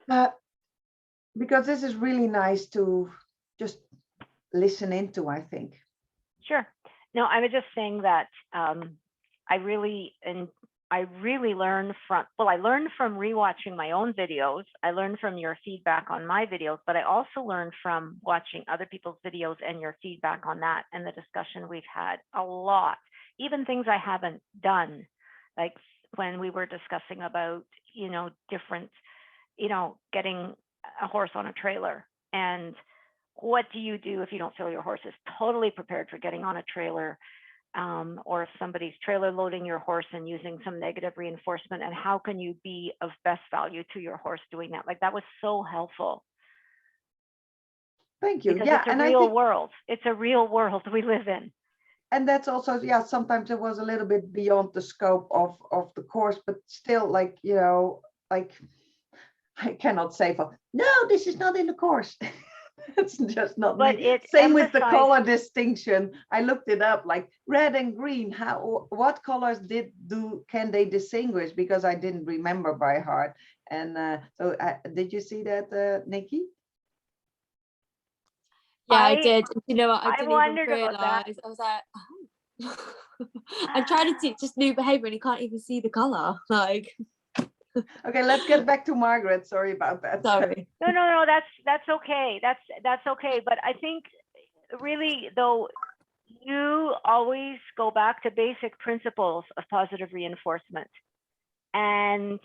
Because this is really nice to just listen into, I think. Sure. No, I was just saying that I really learned from, well, I learned from rewatching my own videos. I learned from your feedback on my videos, but I also learned from watching other people's videos and your feedback on that and the discussion we've had a lot. Even things I haven't done, like when we were discussing about, different, getting a horse on a trailer, and what do you do if you don't feel your horse is totally prepared for getting on a trailer, or if somebody's trailer loading your horse and using some negative reinforcement, and how can you be of best value to your horse doing that? Like, that was so helpful. Thank you. Because Yeah, it's a and I real think, world. It's a real world we live in. and that's also, yeah, sometimes it was a little bit beyond the scope of the course, but still, like, like I cannot say for no, this is not in the course. It's just not But me. it Same with the emphasized, color distinction. I looked it up, like red and green. What colors can they distinguish? Because I didn't remember by heart. And so did you see that, Nikki? Yeah, I did. You know what? I I didn't even wondered about that. realize. I was like, oh. I'm trying to teach just new behavior, and you can't even see the color. Like, Okay, let's get back to Margaret. Sorry about that. sorry. No, that's okay. That's okay. But I think really, though, you always go back to basic principles of positive reinforcement and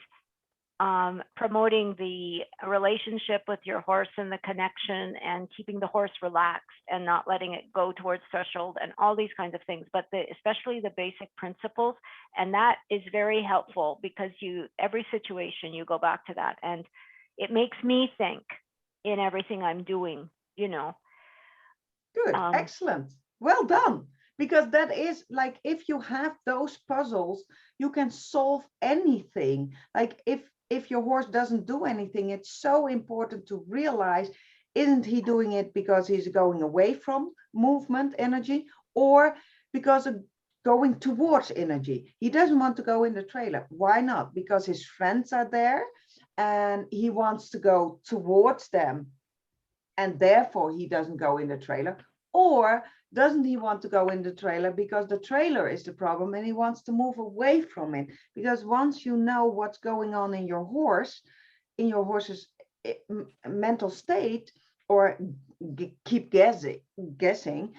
promoting the relationship with your horse and the connection, and keeping the horse relaxed and not letting it go towards threshold, and all these kinds of things, but especially the basic principles. And that is very helpful, because every situation you go back to that, and it makes me think in everything I'm doing. Good, excellent, well done. Because that is like, if you have those puzzles, you can solve anything. Like if your horse doesn't do anything, it's so important to realize, isn't he doing it because he's going away from movement energy, or because of going towards energy? He doesn't want to go in the trailer. Why not? Because his friends are there and he wants to go towards them, and therefore he doesn't go in the trailer. Or doesn't he want to go in the trailer because the trailer is the problem and he wants to move away from it? Because once you know what's going on in your horse, in your horse's mental state, or keep guessing,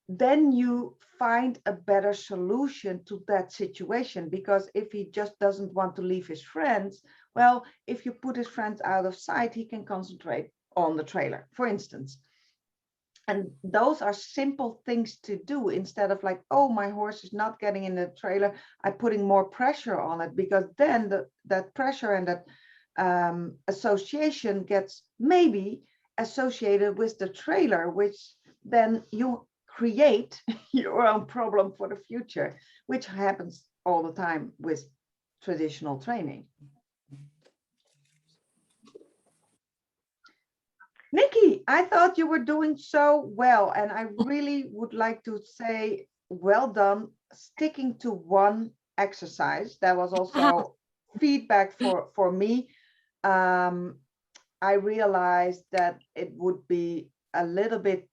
then you find a better solution to that situation. Because if he just doesn't want to leave his friends, well, if you put his friends out of sight, he can concentrate on the trailer, for instance. And those are simple things to do, instead of like, oh, my horse is not getting in the trailer, I'm putting more pressure on it, because then that pressure and that association gets maybe associated with the trailer, which then you create your own problem for the future, which happens all the time with traditional training. Nikki, I thought you were doing so well, and I really would like to say well done sticking to one exercise. That was also feedback for me. I realized that it would be a little bit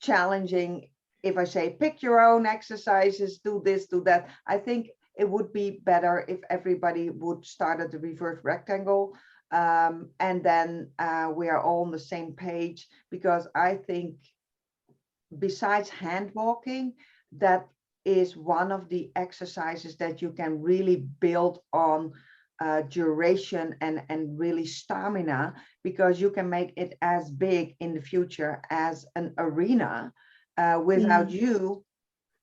challenging if I say pick your own exercises, do this, do that. I think it would be better if everybody would start at the reverse rectangle. And then we are all on the same page, because I think besides hand walking, that is one of the exercises that you can really build on duration and really stamina, because you can make it as big in the future as an arena without you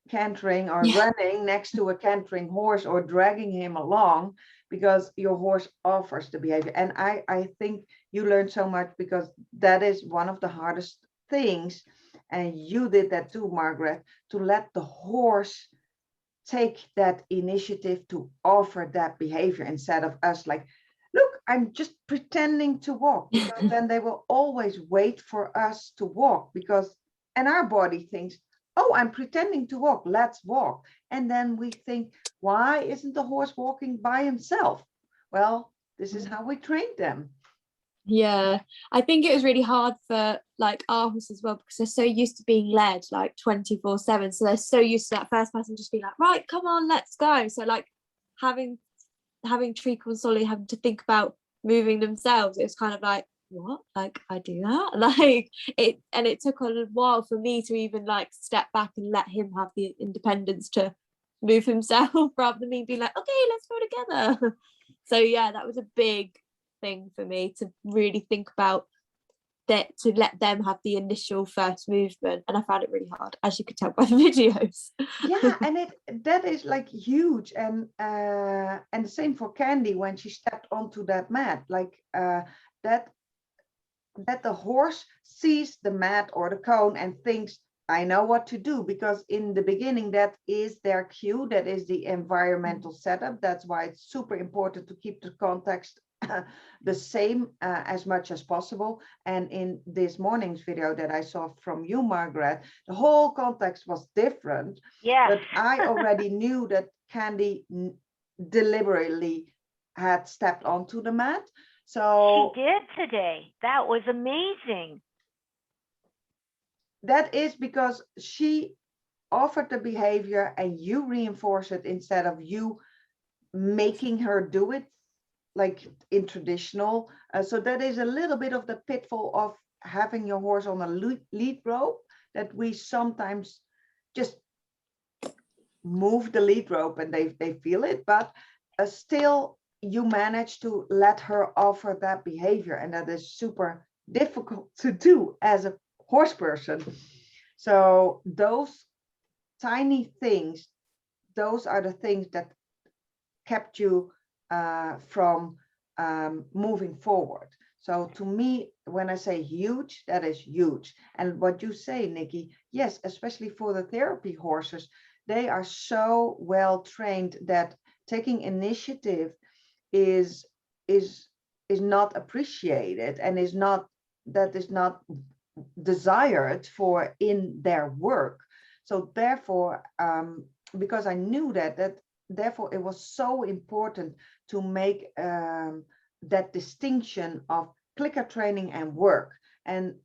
cantering or running next to a cantering horse or dragging him along, because your horse offers the behavior. And I think you learned so much, because that is one of the hardest things, and you did that too, Margaret, to let the horse take that initiative to offer that behavior, instead of us like, look, I'm just pretending to walk, because then they will always wait for us to walk, because, and our body thinks, oh, I'm pretending to walk, let's walk. And then we think, why isn't the horse walking by himself? Well, this is how we trained them. Yeah, I think it was really hard for like our horses as well, because they're so used to being led like 24/7. So they're so used to that first person just being like, right, come on, let's go. So like having Treacle and Solly having to think about moving themselves, it was kind of like, what? Like I do that? Like it took a while for me to even like step back and let him have the independence to move himself rather than me being like, okay, let's go together. So yeah, that was a big thing for me to really think about that, to let them have the initial first movement, and I found it really hard, as you could tell by the videos. Yeah, and that is like huge, and the same for Candy when she stepped onto that mat, like that the horse sees the mat or the cone and thinks, I know what to do, because in the beginning that is their cue, that is the environmental setup. That's why it's super important to keep the context the same as much as possible. And in this morning's video that I saw from you, Margaret, the whole context was different. Yes. But I already knew that Candy deliberately had stepped onto the mat. So she did today. That was amazing. That is because she offered the behavior and you reinforce it instead of you making her do it like in traditional. So that is a little bit of the pitfall of having your horse on a lead rope, that we sometimes just move the lead rope and they feel it, but still you manage to let her offer that behavior, and that is super difficult to do as a horse person. So those tiny things, those are the things that kept you from moving forward. So to me, when I say huge, that is huge. And what you say, Nikki, yes, especially for the therapy horses, they are so well trained that taking initiative is not appreciated, and is not desired for in their work. So therefore, because I knew that therefore it was so important to make that distinction of clicker training and work. And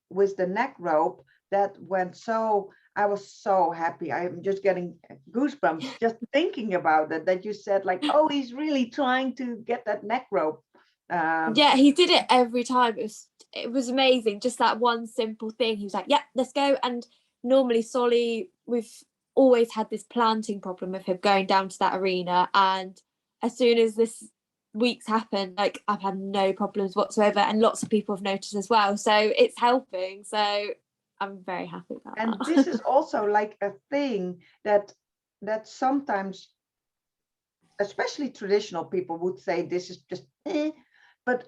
with the neck rope, that went so, I was so happy. I'm just getting goosebumps just thinking about it, that you said like, oh, he's really trying to get that neck rope. Yeah, he did it every time. It was amazing. Just that one simple thing. He was like, yeah, let's go. And normally Solly, we've always had this planting problem with him going down to that arena. And as soon as this week's happened, like I've had no problems whatsoever. And lots of people have noticed as well. So it's helping. So I'm very happy about and that. this is also like a thing that sometimes, especially traditional people, would say this is just but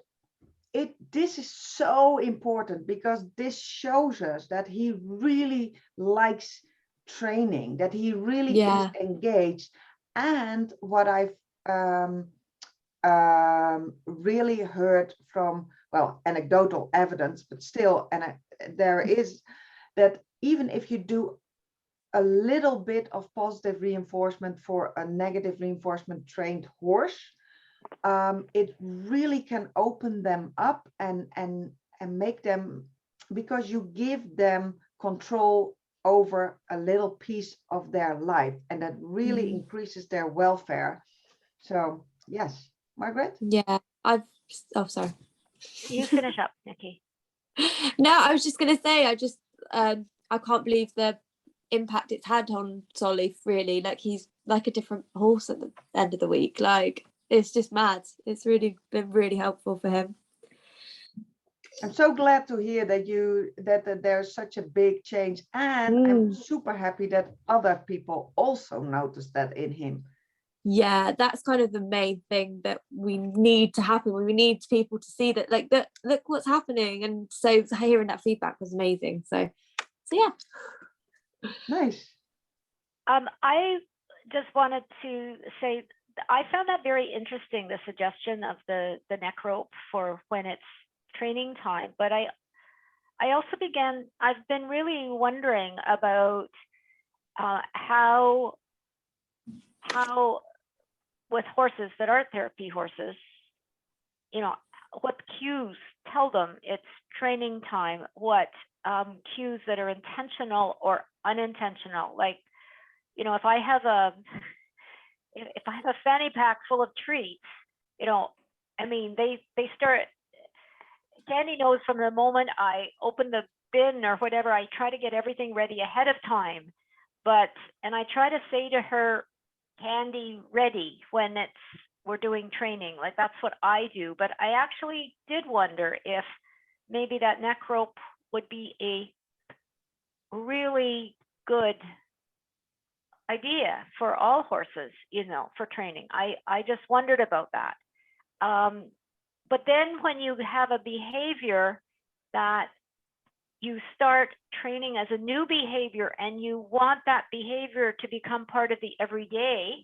this is so important, because this shows us that he really likes training, that he really is engaged. And what I've really heard from, well, anecdotal evidence, but still, and there is that even if you do a little bit of positive reinforcement for a negative reinforcement trained horse, it really can open them up and make them, because you give them control over a little piece of their life, and that really increases their welfare. So yes, Margaret? Yeah, sorry. You finish up, Nikki. No, I was just gonna say, I can't believe the impact it's had on Solly, really. Like he's like a different horse at the end of the week. Like it's just mad. It's really been really helpful for him. I'm so glad to hear that there's such a big change, and I'm super happy that other people also noticed that in him. Yeah, that's kind of the main thing that we need to happen. We need people to see that, like, that look what's happening. And so hearing that feedback was amazing. So yeah. Nice. I just wanted to say I found that very interesting, the suggestion of the neck rope for when it's training time. But I also I've been really wondering about how with horses that aren't therapy horses, you know, what cues tell them it's training time, what cues that are intentional or unintentional. Like, you know, if I have a fanny pack full of treats, you know, I mean, they start, Candy knows from the moment I open the bin or whatever, I try to get everything ready ahead of time. And I try to say to her, Candy, ready, when we're doing training. Like, that's what I do. But I actually did wonder if maybe that neck rope would be a really good idea for all horses, you know, for training. I just wondered about that. But then when you have a behavior that you start training as a new behavior and you want that behavior to become part of the everyday,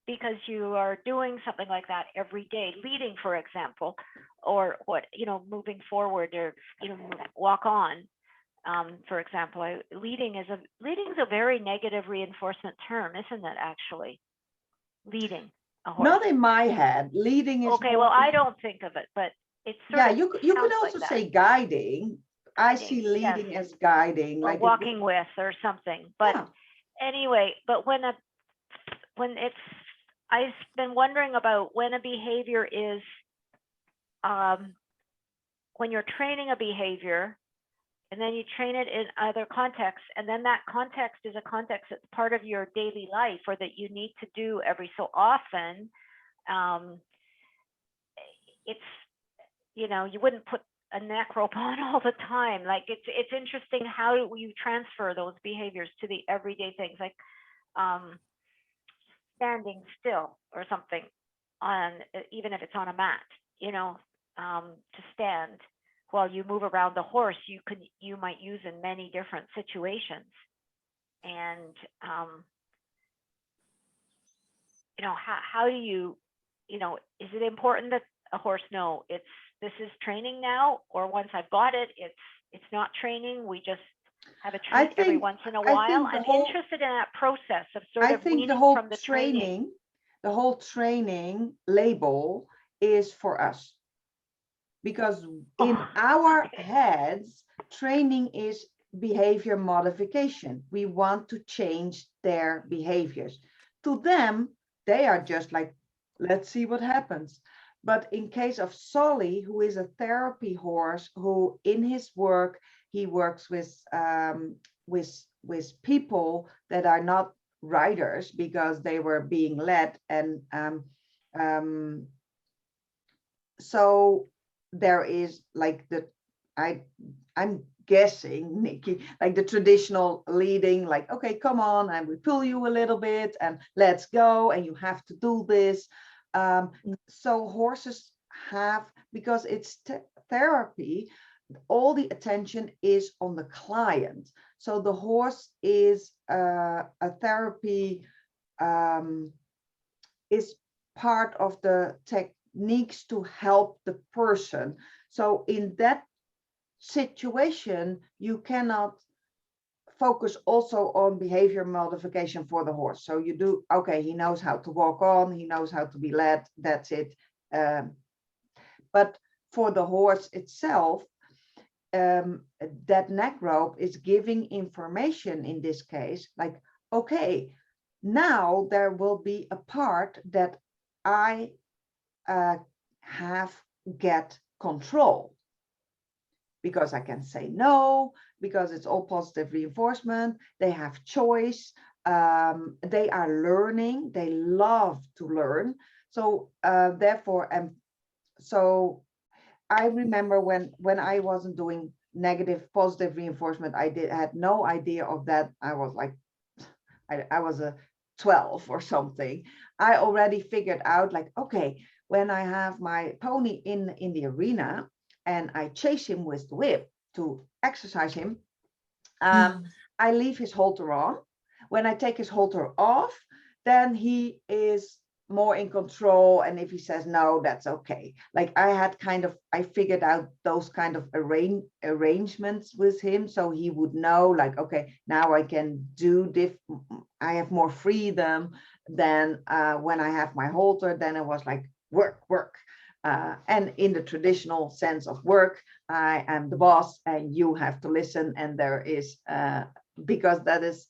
because you are doing something like that every day, leading, for example, or what, you know, moving forward, or, you know, walk on, for example. Leading is a very negative reinforcement term, isn't it, actually? Leading a horse. Not in my head. Leading is okay. Well, I don't think of it, but it's yeah. You could also like say guiding. I see leading as guiding, or like walking with or something. But yeah. Anyway, but I've been wondering about when a behavior is, when you're training a behavior, and then you train it in other contexts, and then that context is a context that's part of your daily life, or that you need to do every so often. It's, you know, you wouldn't put a neck rope on all the time. Like, it's interesting how you transfer those behaviors to the everyday things, like standing still or something, on, even if it's on a mat, you know, to stand while you move around the horse, you might use in many different situations. And you know, how do you know, is it important that a horse know this is training now, or once I've got it, it's not training, we just have a treat every once in a while? I'm interested in that process of sort of weaning from the training. The whole training label is for us, because in our heads, training is behavior modification. We want to change their behaviors. To them, they are just like, let's see what happens. But in case of Solly, who is a therapy horse, who in his work, he works with people that are not riders because they were being led. And so there is like I'm guessing, Nikki, like the traditional leading, like, okay, come on, and we pull you a little bit and let's go, and you have to do this. So horses have, because it's therapy, all the attention is on the client. So the horse is a therapy, is part of the techniques to help the person. So in that situation, you cannot focus also on behavior modification for the horse. So you do, okay, he knows how to walk on, he knows how to be led, that's it. But for the horse itself, that neck rope is giving information in this case, like, okay, now there will be a part that I get control, because I can say no, because it's all positive reinforcement. They have choice. They are learning. They love to learn. So therefore, so I remember when I wasn't doing negative, positive reinforcement, I had no idea of that. I was like, I was a 12 or something. I already figured out, like, okay, when I have my pony in the arena and I chase him with the whip to exercise him, I leave his halter on. When I take his halter off, then he is more in control. And if he says no, that's okay. Like, I figured out those kind of arrangements with him, so he would know, like, okay, now I can do I have more freedom than when I have my halter. Then it was like work. And in the traditional sense of work, I am the boss and you have to listen. And there is, because that is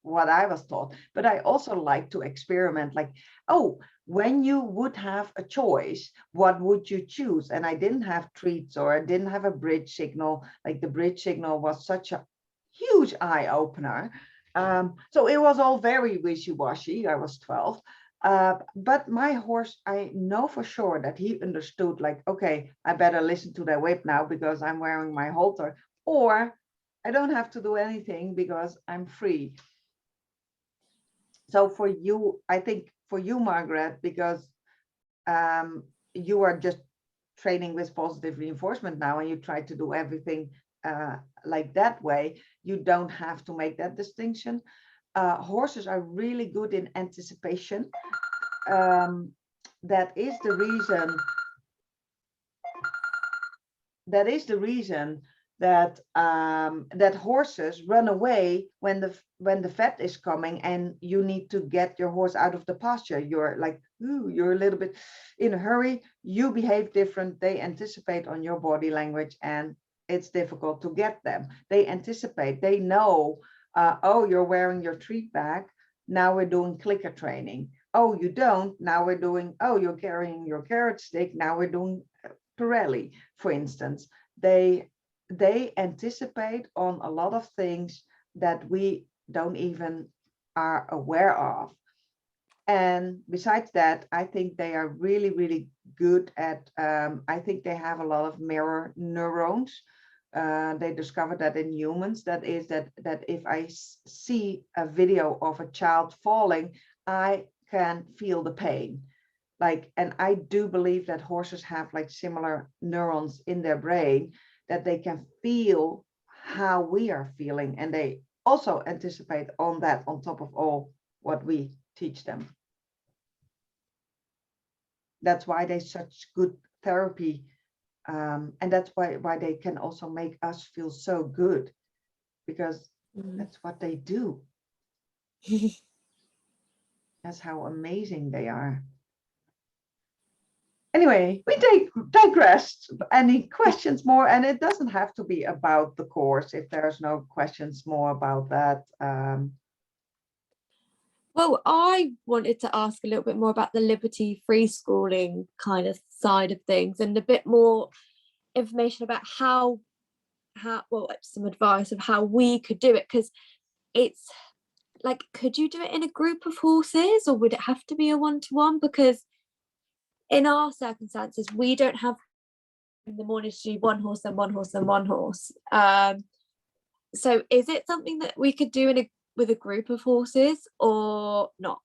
what I was taught. But I also like to experiment, like, oh, when you would have a choice, what would you choose? And I didn't have treats, or I didn't have a bridge signal. Like the bridge signal was such a huge eye opener. So it was all very wishy-washy. I was 12. But my horse, I know for sure that he understood, like, okay, I better listen to the whip now because I'm wearing my halter, or I don't have to do anything because I'm free. So for you, I think for you, Margaret, because you are just training with positive reinforcement now, and you try to do everything like that way, you don't have to make that distinction. Horses are really good in anticipation. That is the reason that that horses run away when the vet is coming and you need to get your horse out of the pasture. You're like, ooh, you're a little bit in a hurry, you behave different, they anticipate on your body language, and it's difficult to get them. They anticipate, they know, oh, you're wearing your treat bag, now we're doing clicker training. Oh, you don't, now we're doing, oh, you're carrying your carrot stick, now we're doing Pirelli, for instance. They anticipate on a lot of things that we don't even are aware of. And besides that, I think they are really, really good at, I think they have a lot of mirror neurons. They discovered that in humans, that is that if I see a video of a child falling, I can feel the pain. Like, and I do believe that horses have like similar neurons in their brain, that they can feel how we are feeling, and they also anticipate on that, on top of all what we teach them. That's why they're such good therapy, and that's why they can also make us feel so good, because that's what they do. That's how amazing they are. Anyway, we digressed. Any questions more? And it doesn't have to be about the course if there's no questions more about that. Well, I wanted to ask a little bit more about the Liberty free schooling kind of side of things, and a bit more information about how well, some advice of how we could do it, because it's like, could you do it in a group of horses, or would it have to be a one-to-one? Because in our circumstances, we don't have in the morning to do one horse and one horse and one horse. So is it something that we could do with a group of horses or not?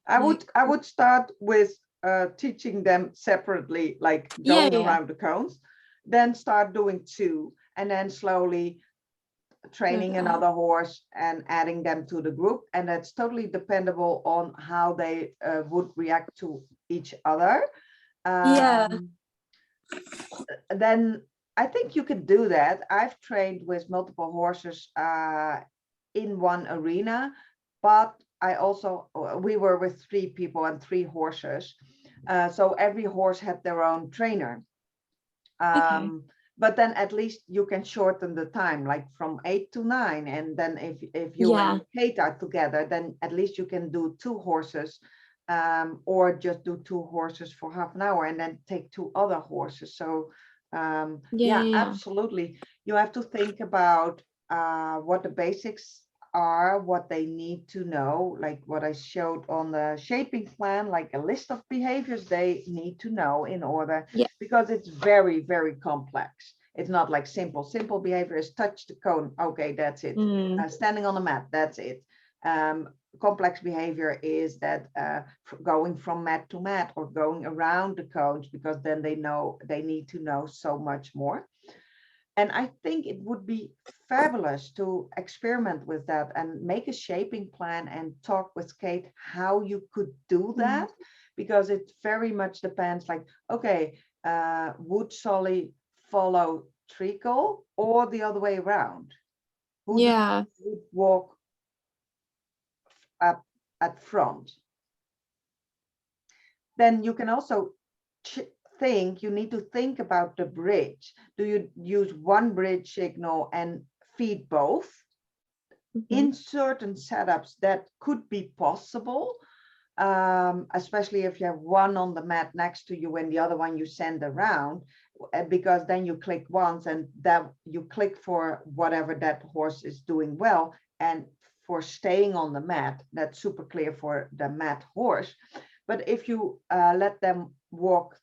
I would start with teaching them separately, like going around the cones, then start doing 2, and then slowly training another horse and adding them to the group. And that's totally dependable on how they would react to each other. Then I think you could do that. I've trained with multiple horses in one arena, but we were with 3 people and 3 horses. So every horse had their own trainer. But then at least you can shorten the time, like from 8 to 9. And then if you and Kate are together, then at least you can do 2 horses, or just do 2 horses for half an hour and then take 2 other horses. So absolutely. You have to think about what the basics are, what they need to know, like what I showed on the shaping plan, like a list of behaviors they need to know in order, because it's very, very complex. It's not like simple behavior is touch the cone, okay, that's it. Standing on the mat, that's it. Complex behavior is that going from mat to mat, or going around the cones, because then they need to know so much more. And I think it would be fabulous to experiment with that and make a shaping plan and talk with Kate how you could do that, because it very much depends, like, okay, would Solly follow treacle or the other way around? Who would walk up at front? Then you can also you need to think about the bridge. Do you use one bridge signal and feed both? In certain setups that could be possible, especially if you have one on the mat next to you and the other one you send around, because then you click once and that you click for whatever that horse is doing well, and for staying on the mat, that's super clear for the mat horse. But if you let them walk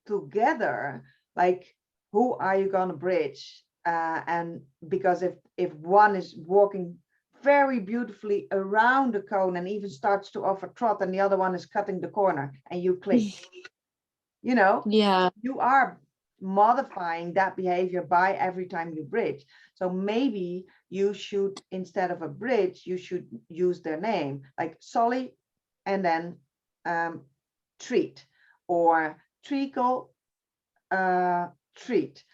together, like, who are you going to bridge? And because if one is walking very beautifully around the cone and even starts to offer trot, and the other one is cutting the corner, and you click, you know, you are modifying that behavior by every time you bridge. So maybe you should, instead of a bridge, you should use their name, like Solly and then treat, or treacle, treat.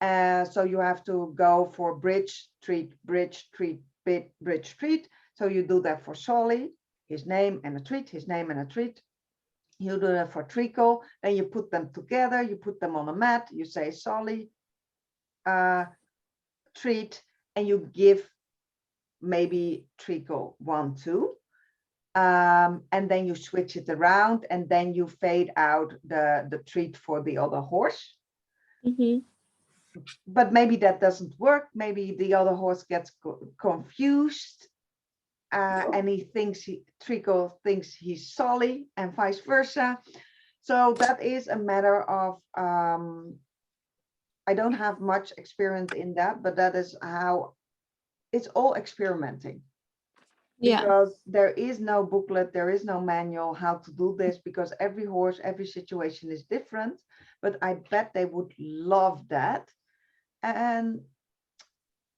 So you have to go for bridge, treat, bridge, treat, bridge, treat. So you do that for Solly, his name and a treat, his name and a treat. You do that for treacle, then you put them together, you put them on a mat, you say Solly, treat, and you give maybe treacle 1, 2. And then you switch it around, and then you fade out the treat for the other horse. But maybe that doesn't work. Maybe the other horse gets confused, and he thinks treacle thinks he's Solly, and vice versa. So that is a matter of, I don't have much experience in that, but that is how it's all experimenting. Because there is no booklet, there is no manual how to do this, because every horse, every situation is different. But I bet they would love that. And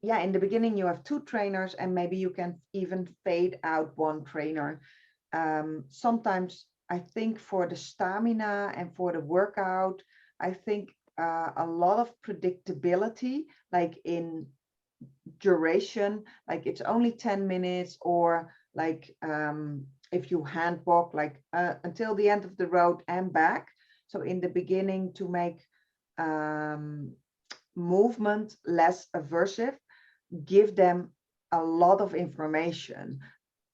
yeah, in the beginning you have 2 trainers, and maybe you can even fade out 1 trainer. Sometimes I think for the stamina and for the workout, I think a lot of predictability, like in duration, like it's only 10 minutes, or like if you hand walk, like until the end of the road and back. So in the beginning, to make movement less aversive, give them a lot of information.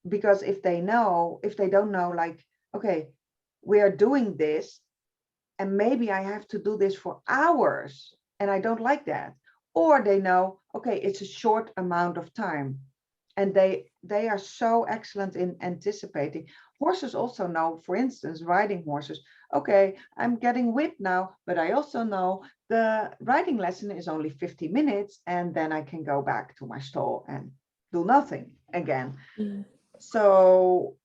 Because if they don't know, like, okay, we are doing this, and maybe I have to do this for hours, and I don't like that. Or they know, okay, it's a short amount of time, and they are so excellent in anticipating. Horses also know, for instance, riding horses, okay, I'm getting whipped now, but I also know the riding lesson is only 50 minutes, and then I can go back to my stall and do nothing again. So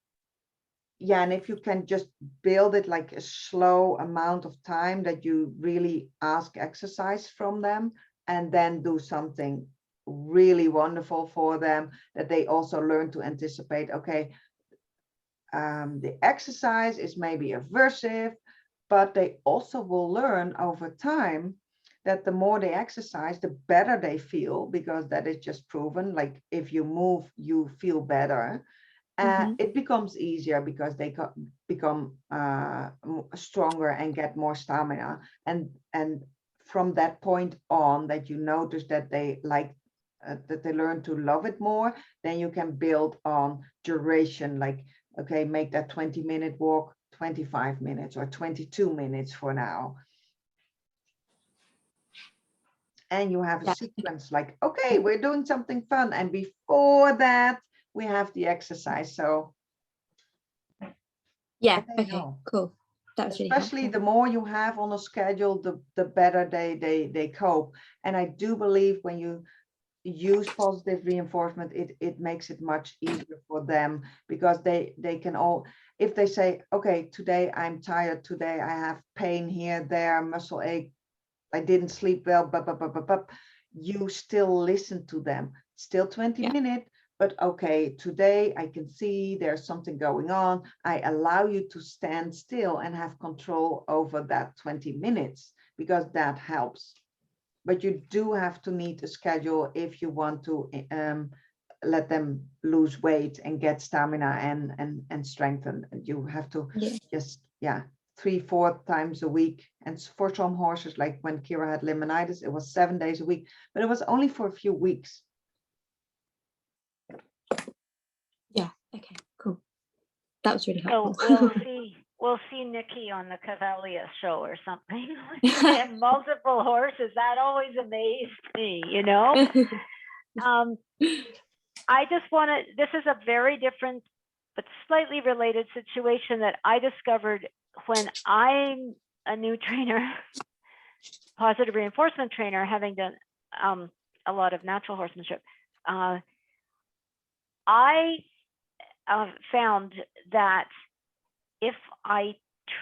yeah, and if you can just build it like a slow amount of time that you really ask exercise from them, and then do something really wonderful for them, that they also learn to anticipate, okay, the exercise is maybe aversive, but they also will learn over time that the more they exercise, the better they feel, because that is just proven. Like if you move, you feel better. It becomes easier because they become stronger and get more stamina. And from that point on, that you notice that they like, that they learn to love it more, then you can build on duration. Like, okay, make that 20-minute walk 25 minutes or 22 minutes for now. And you have a sequence, like, okay, we're doing something fun, and before that we have the exercise. So yeah, okay, cool. That's especially really the more you have on a schedule, the better they cope. And I do believe when you use positive reinforcement, it makes it much easier for them, because they can all, if they say, okay, today I'm tired, today I have pain here, there, muscle ache, I didn't sleep well, you still listen to them. Still 20 minutes, but okay, today I can see there's something going on. I allow you to stand still and have control over that 20 minutes, because that helps. But you do have to need a schedule if you want to let them lose weight and get stamina and strengthen. You have to just 3-4 times a week. And for some horses, like when Kira had laminitis, it was 7 days a week, but it was only for a few weeks. Yeah, okay, cool. That was really helpful. So we'll see Nikki on the Cavalia show or something. And multiple horses. That always amazed me, you know. I just want to, this is a very different but slightly related situation that I discovered when I'm a new trainer, positive reinforcement trainer, having done a lot of natural horsemanship. I found that if I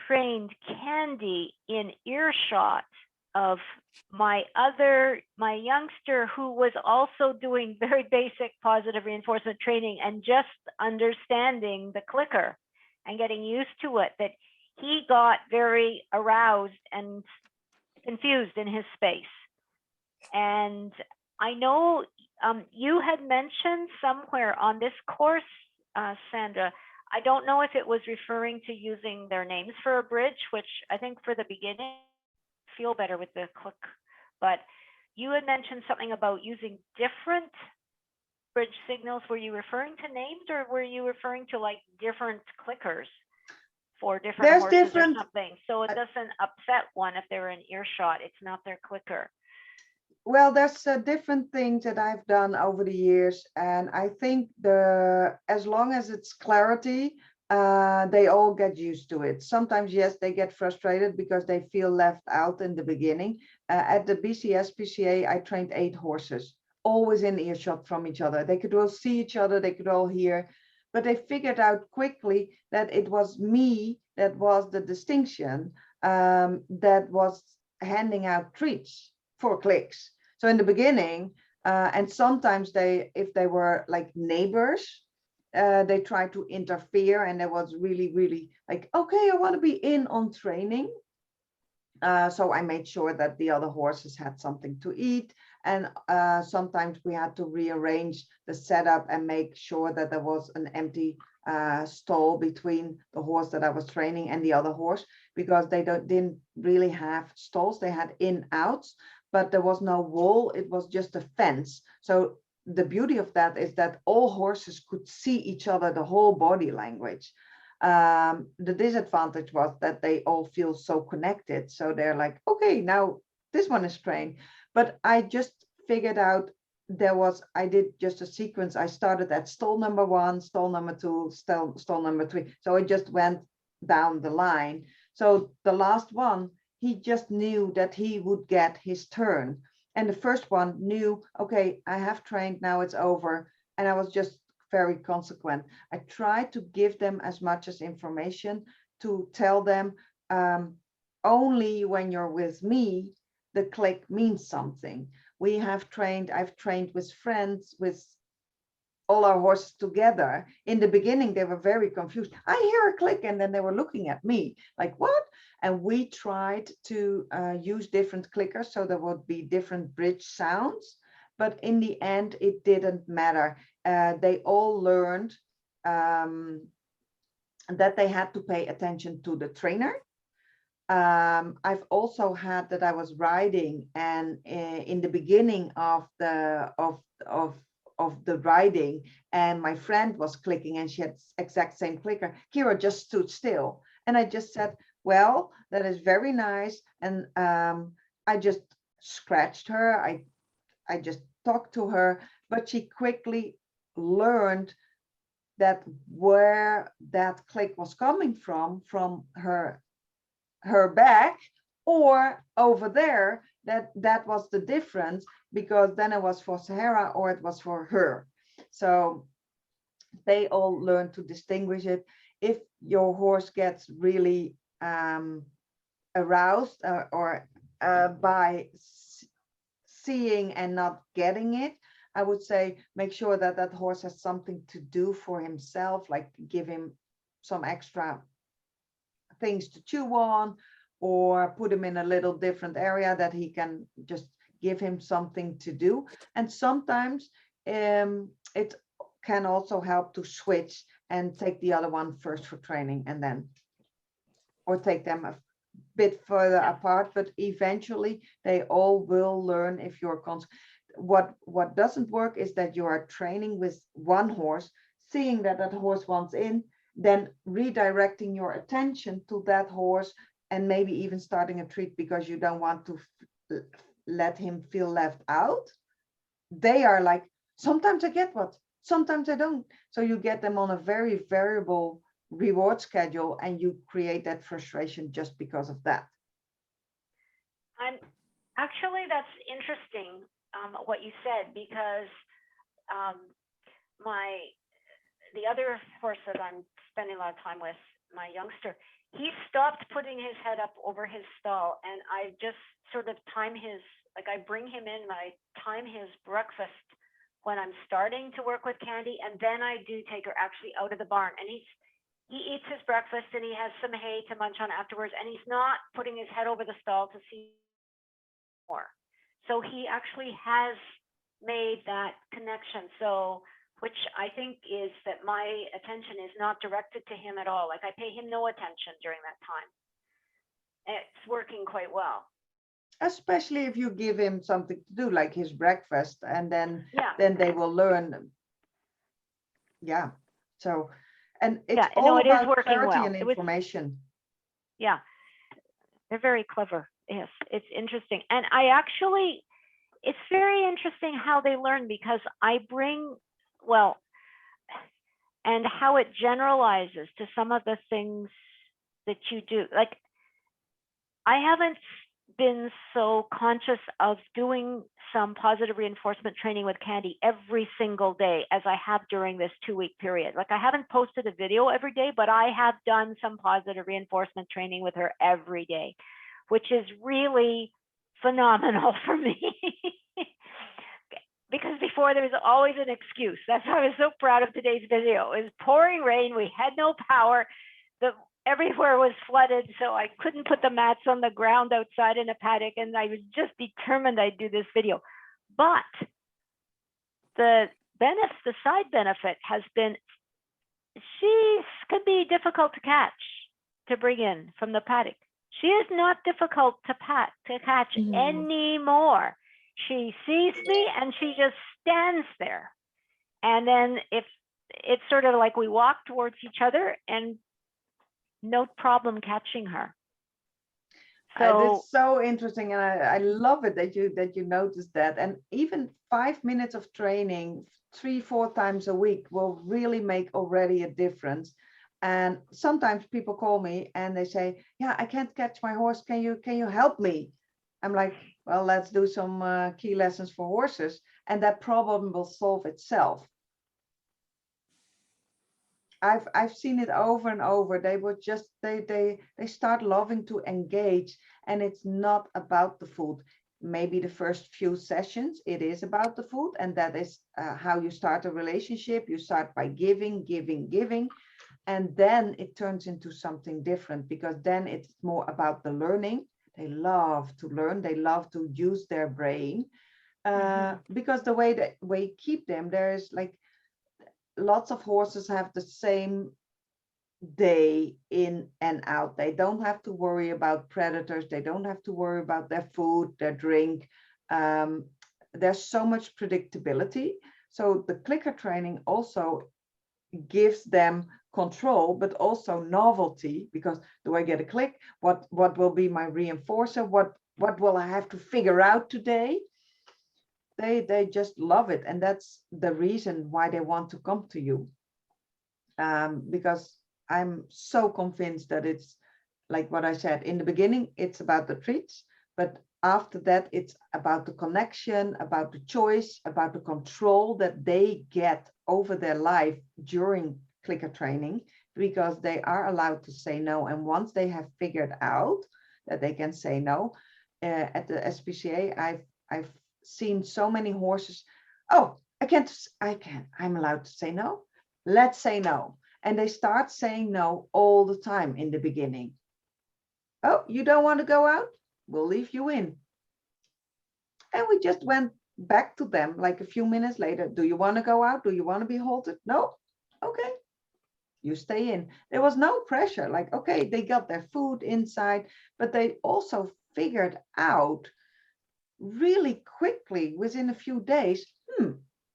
trained Candy in earshot of my youngster who was also doing very basic positive reinforcement training and just understanding the clicker and getting used to it, that he got very aroused and confused in his space. And I know you had mentioned somewhere on this course, Sandra, I don't know if it was referring to using their names for a bridge, which I think for the beginning, feel better with the click, but you had mentioned something about using different bridge signals. Were you referring to names, or were you referring to like different clickers for different horses or something? So it doesn't upset one if they're in earshot, it's not their clicker. Well, there's different things that I've done over the years, and I think as long as it's clarity, they all get used to it. Sometimes, yes, they get frustrated because they feel left out in the beginning. At the BCS-PCA, I trained 8 horses, always in earshot from each other. They could all see each other, they could all hear, but they figured out quickly that it was me that was the distinction, that was handing out treats for clicks. So in the beginning, and sometimes if they were like neighbors, they tried to interfere, and it was really, really like, okay, I want to be in on training. So I made sure that the other horses had something to eat. And sometimes we had to rearrange the setup and make sure that there was an empty stall between the horse that I was training and the other horse, because they didn't really have stalls. They had in-outs, but there was no wall. It was just a fence. So the beauty of that is that all horses could see each other, the whole body language. The disadvantage was that they all feel so connected. So they're like, okay, now this one is trained. But I just figured out I did just a sequence. I started at stall number 1, stall number 2, stall number 3. So I just went down the line. So the last one, he just knew that he would get his turn. And the first one knew, okay, I have trained, now it's over. And I was just very consequent. I tried to give them as much as information to tell them, only when you're with me, the click means something. I've trained with friends, with all our horses together. In the beginning, they were very confused. I hear a click, and then they were looking at me like, what? And we tried to use different clickers, so there would be different bridge sounds. But in the end, it didn't matter. They all learned that they had to pay attention to the trainer. I've also had that I was riding, and in the beginning of the riding, and my friend was clicking, and she had exact same clicker. Kira just stood still, and I just said, well, that is very nice. And I just scratched her. I just talked to her, but she quickly learned that where that click was coming from her back, or over there, that was the difference, because then it was for Sahara or it was for her. So they all learn to distinguish it. If your horse gets really aroused or by seeing and not getting it, I would say make sure that that horse has something to do for himself, like give him some extra things to chew on, or put him in a little different area that he can just give him something to do. And sometimes it can also help to switch and take the other one first for training, and then or take them a bit further apart, but eventually they all will learn if you're what doesn't work is that you are training with one horse, seeing that that horse wants in, then redirecting your attention to that horse, and maybe even starting a treat because you don't want to let him feel left out. They are like, sometimes I get what, sometimes I don't. So you get them on a very variable reward schedule, and you create that frustration just because of that. Actually, that's interesting, what you said, because the other horse that I'm spending a lot of time with, my youngster, he stopped putting his head up over his stall, and I just sort of time his, like I bring him in, I time his breakfast when I'm starting to work with Candy, and then I do take her actually out of the barn, and he eats his breakfast and he has some hay to munch on afterwards, and he's not putting his head over the stall to see more. So he actually has made that connection. So, which I think is that my attention is not directed to him at all. Like I pay him no attention during that time. It's working quite well. Especially if you give him something to do, like his breakfast, and then they will learn. Yeah. So, and it's all about clarity and information. Yeah, they're very clever. Yes, it's interesting. And I actually, it's very interesting how they learn, because I bring, well, and how it generalizes to some of the things that you do. Like, I haven't been so conscious of doing some positive reinforcement training with Candy every single day as I have during this 2-week period. Like I haven't posted a video every day, but I have done some positive reinforcement training with her every day, which is really phenomenal for me. Because before there was always an excuse. That's why I was so proud of today's video. It was pouring rain, we had no power, everywhere was flooded, so I couldn't put the mats on the ground outside in a paddock, and I was just determined I'd do this video. But the side benefit has been, she could be difficult to catch, to bring in from the paddock. She is not difficult to catch anymore. She sees me and she just stands there. And then if it's sort of like we walk towards each other and no problem catching her. So it's so interesting, and I love it that you noticed that. And even 5 minutes of training 3-4 times a week will really make already a difference. And sometimes people call me and they say, yeah, I can't catch my horse, can you help me? I'm like, well, let's do some key lessons for horses, and that problem will solve itself. I've seen it over and over. They would just they start loving to engage, and it's not about the food. Maybe the first few sessions it is about the food, and that is how you start a relationship. You start by giving, and then it turns into something different, because then it's more about the learning. They love to learn. They love to use their brain, because the way we keep them, there is like, lots of horses have the same day in and out. They don't have to worry about predators. They don't have to worry about their food, their drink. There's so much predictability. So the clicker training also gives them control, but also novelty, because do I get a click? What will be my reinforcer? What will I have to figure out today? They just love it, and that's the reason why they want to come to you, because I'm so convinced that it's like what I said in the beginning, it's about the treats, but after that it's about the connection, about the choice, about the control that they get over their life during clicker training, because they are allowed to say no. And once they have figured out that they can say no, at the SPCA I've seen so many horses, oh, I'm allowed to say no, let's say no. And they start saying no all the time in the beginning. Oh, you don't want to go out? We'll leave you in. And we just went back to them like a few minutes later. Do you want to go out? Do you want to be halted? No? Okay. you stay in. There was no pressure. Like, okay, they got their food inside, but they also figured out really quickly within a few days,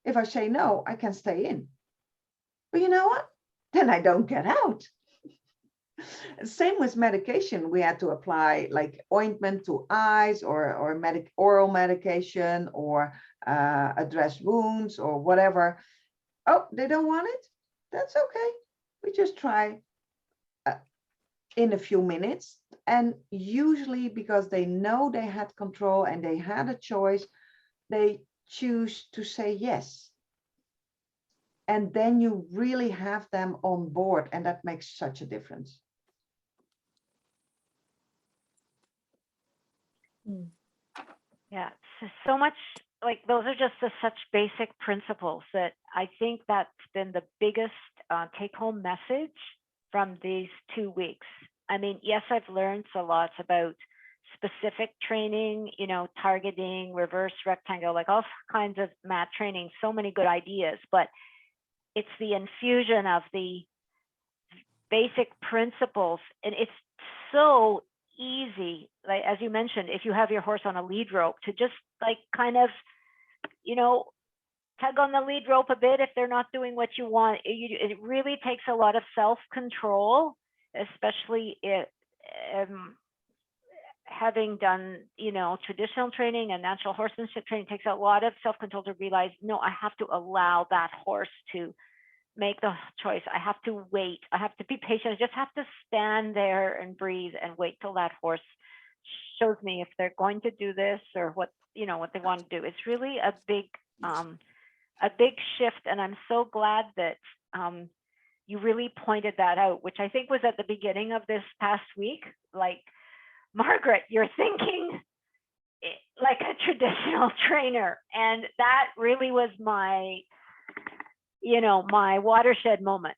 if I say no, I can stay in. But you know what? Then I don't get out. Same with medication. We had to apply like ointment to eyes or oral medication or address wounds or whatever. Oh, they don't want it? That's okay. We just try in a few minutes. And usually because they know they had control and they had a choice, they choose to say yes. And then you really have them on board, and that makes such a difference. Yeah, so much, like those are just such basic principles that I think that's been the biggest take-home message from these 2 weeks. I mean, yes, I've learned a lot about specific training, you know, targeting, reverse rectangle, like all kinds of mat training, so many good ideas, but it's the infusion of the basic principles. And it's so easy, like as you mentioned, if you have your horse on a lead rope, to just like kind of, you know, tug on the lead rope a bit if they're not doing what you want. It really takes a lot of self-control, especially having done, you know, traditional training and natural horsemanship training. Takes a lot of self-control to realize, no, I have to allow that horse to make the choice. I have to wait. I have to be patient. I just have to stand there and breathe and wait till that horse shows me if they're going to do this or what, you know, what they want to do. It's really a big shift. And I'm so glad that you really pointed that out, which I think was at the beginning of this past week. Like, Margaret, you're thinking like a traditional trainer. And that really was my, you know, my watershed moment.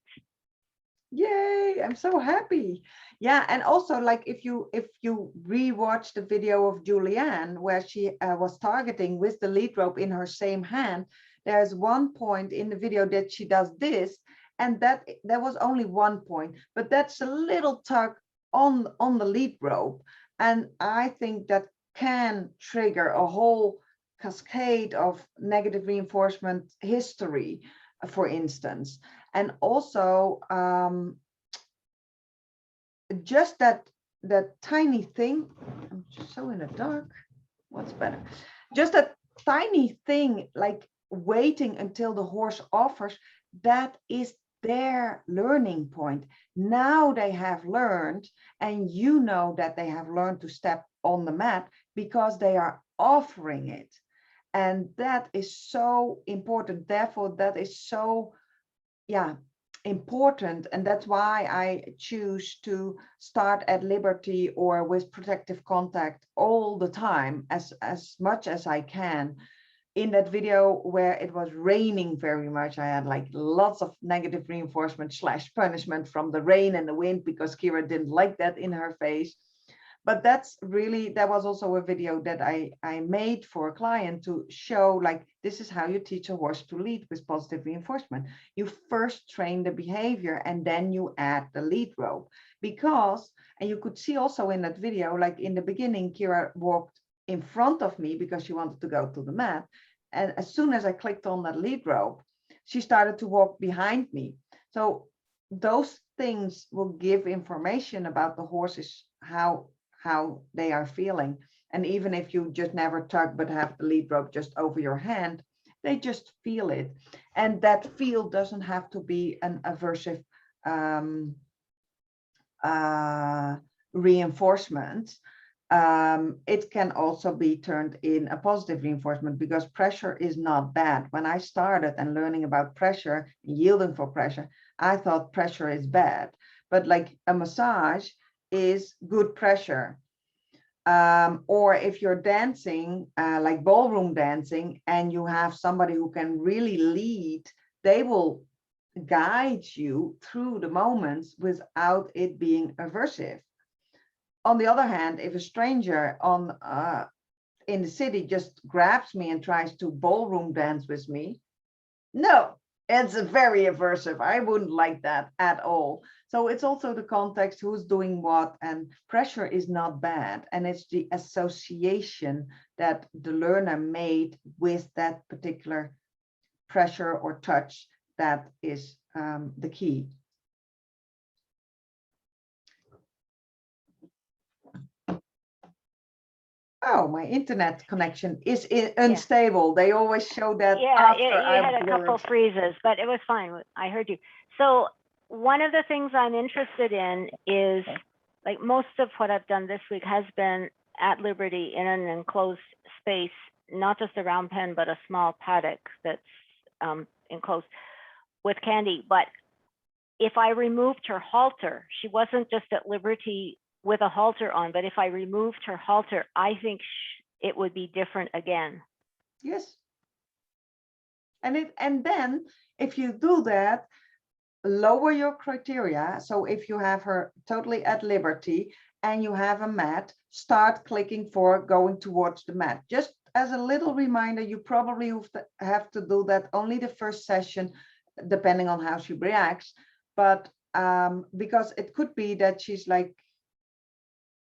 Yay, I'm so happy. Yeah, and also like if you rewatch the video of Julianne where she was targeting with the lead rope in her same hand, there's one point in the video that she does this, and that was only one point, but that's a little tug on the lead rope, and I think that can trigger a whole cascade of negative reinforcement history, for instance. And also just that tiny thing, I'm just so in the dark, what's better, just that tiny thing, like waiting until the horse offers, that is their learning point. Now they have learned, and you know that they have learned to step on the mat because they are offering it. And that is so important. Therefore, that is so, yeah, important. And that's why I choose to start at liberty or with protective contact all the time, as much as I can. In that video where it was raining very much, I had like lots of negative reinforcement / punishment from the rain and the wind because Kira didn't like that in her face. But that's really, that was also a video that I made for a client to show, like, this is how you teach a horse to lead with positive reinforcement. You first train the behavior and then you add the lead rope. Because, and you could see also in that video, like in the beginning, Kira walked in front of me because she wanted to go to the mat. And as soon as I clicked on that lead rope, she started to walk behind me. So those things will give information about the horses, how they are feeling. And even if you just never tug but have the lead rope just over your hand, they just feel it. And that feel doesn't have to be an aversive reinforcement. It can also be turned in a positive reinforcement, because pressure is not bad. When I started and learning about pressure, yielding for pressure, I thought pressure is bad, but like a massage is good pressure. Or if you're dancing, like ballroom dancing, and you have somebody who can really lead, they will guide you through the moments without it being aversive. On the other hand, if a stranger in the city just grabs me and tries to ballroom dance with me, no, It's very aversive. I wouldn't like that at all. So it's also the context, who's doing what, and pressure is not bad. And it's the association that the learner made with that particular pressure or touch that is the key. Oh, my internet connection is unstable. They always show that. Yeah, you had a couple freezes, but it was fine. I heard you. So one of the things I'm interested in is, like, most of what I've done this week has been at liberty in an enclosed space, not just a round pen, but a small paddock that's enclosed with Candy. But if I removed her halter, she wasn't just at liberty with a halter on, but if I removed her halter, I think it would be different again. Yes. And then if you do that, lower your criteria. So if you have her totally at liberty and you have a mat, start clicking for going towards the mat. Just as a little reminder, you probably have to do that only the first session, depending on how she reacts. But because it could be that she's like,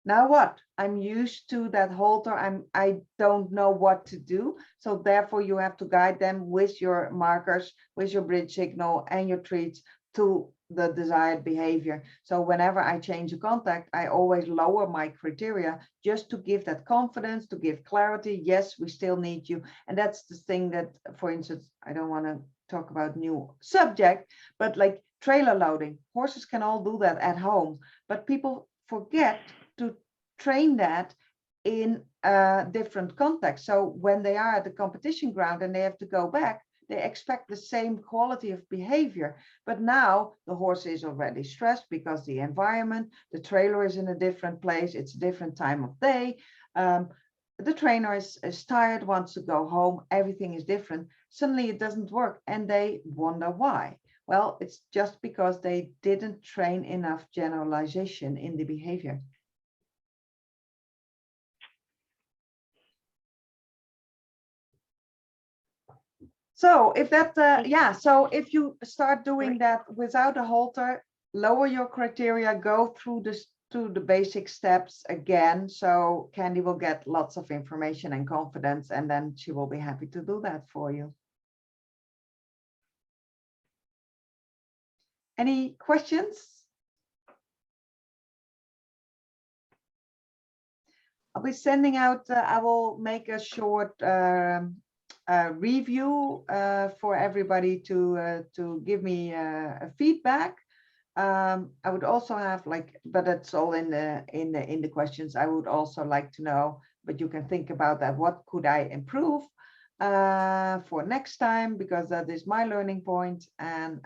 now what? I'm used to that halter. I don't know what to do. So therefore you have to guide them with your markers, with your bridge signal and your treats to the desired behavior. So whenever I change a contact, I always lower my criteria just to give that confidence, to give clarity. Yes, we still need you. And that's the thing that, for instance, I don't want to talk about new subject, but like trailer loading, horses can all do that at home, but people forget to train that in a different context. So when they are at the competition ground and they have to go back, they expect the same quality of behavior. But now the horse is already stressed because the environment, the trailer is in a different place, it's a different time of day. The trainer is tired, wants to go home, everything is different. Suddenly it doesn't work and they wonder why. Well, it's just because they didn't train enough generalization in the behavior. So if that, so if you start doing that without a halter, lower your criteria, go through the basic steps again. So Candy will get lots of information and confidence, and then she will be happy to do that for you. Any questions? I'll be sending out, I will make a short review for everybody to give me a feedback. I would also have but that's all in the questions. I would also like to know, but you can think about that. What could I improve for next time? Because that is my learning point. And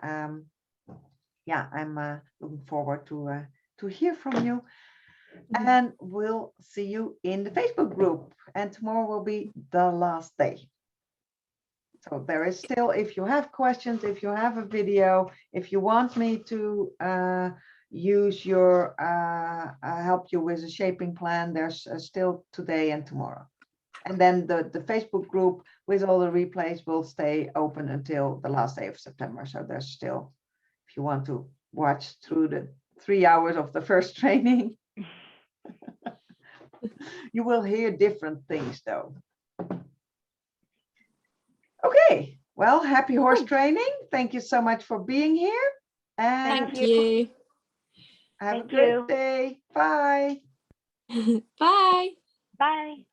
yeah, I'm looking forward to hear from you. And we'll see you in the Facebook group. And tomorrow will be the last day. So there is still, if you have questions, if you have a video, if you want me to use your, help you with a shaping plan, there's still today and tomorrow. And then the Facebook group with all the replays will stay open until the last day of September. So there's still, if you want to watch through the 3 hours of the first training, you will hear different things though. Okay, well, happy horse training. Thank you so much for being here. And thank you. Have a great day. Bye. Bye. Bye.